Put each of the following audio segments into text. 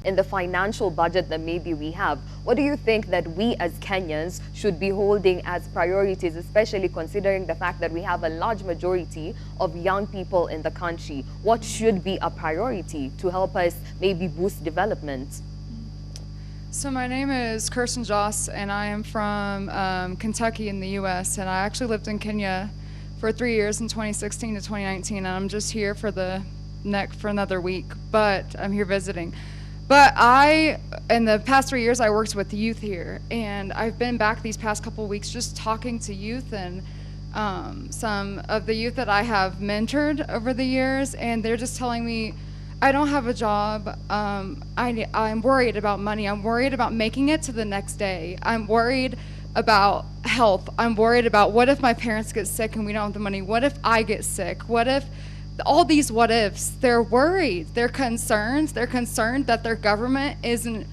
in the financial budget that maybe we have, what do you think that we as Kenyans should be holding as priorities, especially considering the fact that we have a large majority of young people in the country? What should be a priority to help us maybe boost development? So my name is Kirsten Joss, and I am from Kentucky in the U.S., and I actually lived in Kenya for 3 years in 2016 to 2019, and I'm just here for another week, but I'm here visiting. But in the past 3 years, I worked with youth here, and I've been back these past couple weeks just talking to youth and some of the youth that I have mentored over the years, and they're just telling me, I don't have a job. I'm worried about money. I'm worried about making it to the next day. I'm worried about health. I'm worried about what if my parents get sick and we don't have the money? What if I get sick? What if all these what ifs? They're worried. They're concerned. They're concerned that their government isn't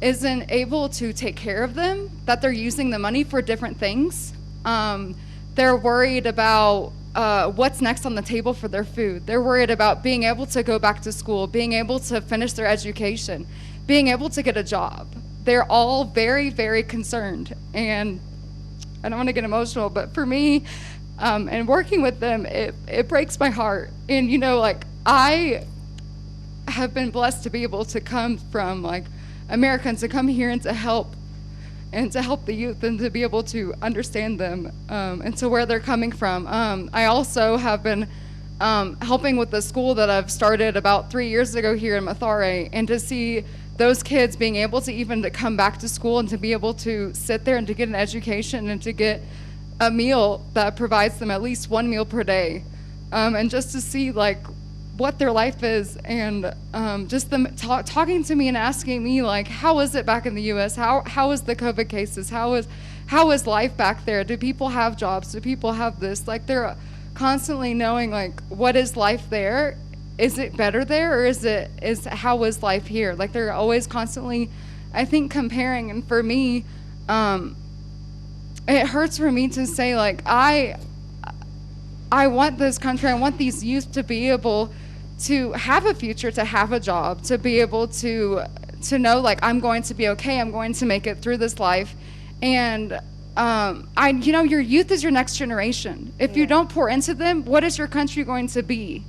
able to take care of them, that they're using the money for different things. They're worried about what's next on the table for their food. They're worried about being able to go back to school, being able to finish their education, being able to get a job. They're all very, very concerned. And I don't want to get emotional, but for me, and working with them, it breaks my heart. And I have been blessed to be able to come from Americans to come here and to help the youth and to be able to understand them and to where they're coming from. I also have been helping with the school that I've started about 3 years ago here in Mathare, and to see those kids being able to even to come back to school and to be able to sit there and to get an education and to get a meal that provides them at least one meal per day, and just to see what their life is, and just them talking to me and asking me how is it back in the U.S.? How is the COVID cases? How is life back there? Do people have jobs? Do people have this? They're constantly knowing what is life there? Is it better there, or how is life here? They're always constantly, I think, comparing. And for me, it hurts for me to say I want this country, I want these youth to be able to have a future, to have a job, to be able to know I'm going to be okay, I'm going to make it through this life. And your youth is your next generation. If you don't pour into them, what is your country going to be?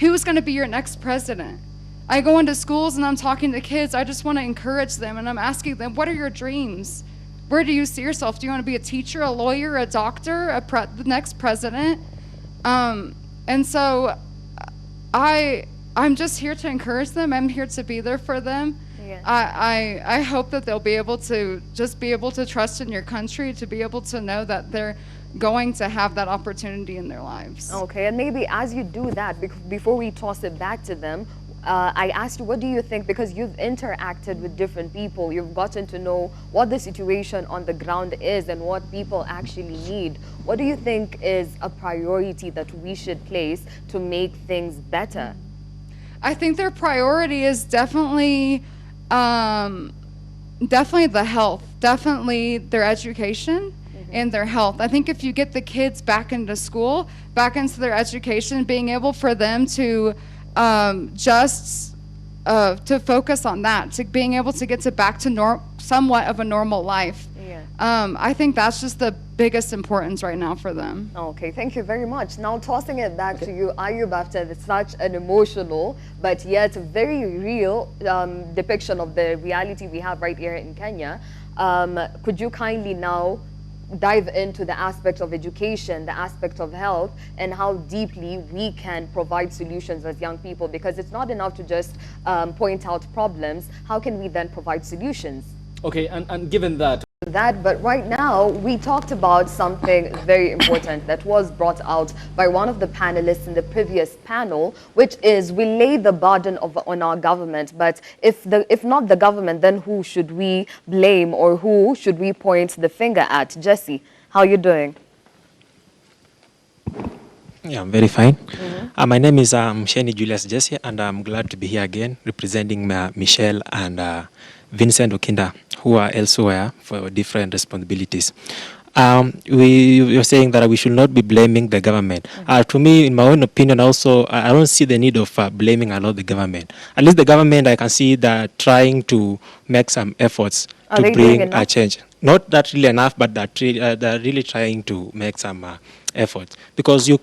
Who is going to be your next president? I go into schools and I'm talking to kids. I just want to encourage them, and I'm asking them, what are your dreams? Where do you see yourself? Do you want to be a teacher, a lawyer, a doctor, the next president? And so I'm just here to encourage them. I'm here to be there for them. Yeah. I hope that they'll be able to just be able to trust in your country, to be able to know that they're going to have that opportunity in their lives. Okay, and maybe as you do that, before we toss it back to them, I asked you, what do you think, because you've interacted with different people, you've gotten to know what the situation on the ground is and what people actually need. What do you think is a priority that we should place to make things better? I think their priority is definitely the health, definitely their education and their health. I think if you get the kids back into school, back into their education, being able for them to to focus on that, to being able to get back to somewhat of a normal life. Yeah. I think that's just the biggest importance right now for them. Okay, thank you very much. Now tossing it back to you, Ayub, after such an emotional but yet very real depiction of the reality we have right here in Kenya, could you kindly now dive into the aspect of education, the aspect of health, and how deeply we can provide solutions as young people? Because it's not enough to just point out problems. How can we then provide solutions? Okay, and given that, but right now we talked about something very important that was brought out by one of the panelists in the previous panel, which is we lay the burden on our government, but if not the government, then who should we blame, or who should we point the finger at? Jesse, how are you doing? Yeah, I'm very fine. My name is Sheni Julius Jesse, and I'm glad to be here again representing Michelle and Vincent Okinda, who are elsewhere for different responsibilities. you're saying that we should not be blaming the government. To me, in my own opinion, also, I don't see the need of blaming a lot the government. At least the government, I can see that trying to make some efforts Are to they doing bring a enough? change. Not that really enough, but that they're really trying to make some efforts, because we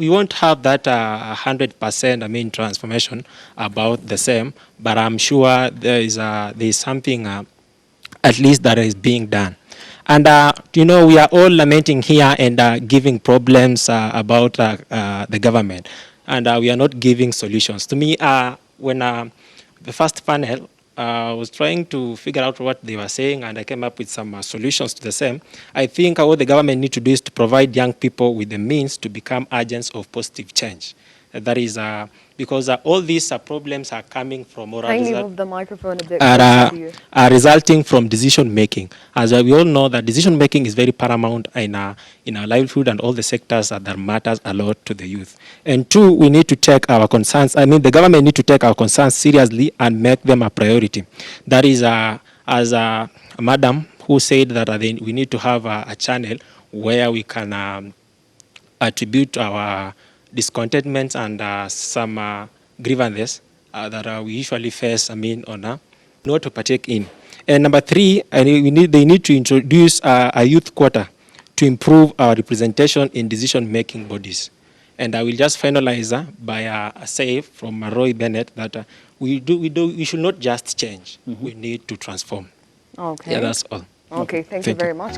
won't have that 100% transformation about the same, but I'm sure there is something at least that is being done. And we are all lamenting here and giving problems about the government, and we are not giving solutions. To me, when the first panel was trying to figure out what they were saying, and I came up with some solutions to the same. I think what the government needs to do is to provide young people with the means to become agents of positive change. That is because all these problems are coming from moral Kindly move the microphone a bit are, closer to you. are resulting from decision making. As we all know, that decision making is very paramount in our livelihood and all the sectors that matters a lot to the youth. And two, we need to take our concerns. The government need to take our concerns seriously and make them a priority. That is, as a madam who said that we need to have a channel where we can attribute our discontentments and some grievances that we usually face, not to partake in. And number three, they need to introduce a youth quota to improve our representation in decision-making bodies. And I will just finalize by a say from Roy Bennett that we should not just change, we need to transform. Okay. Yeah, that's all. Okay, thank you very much.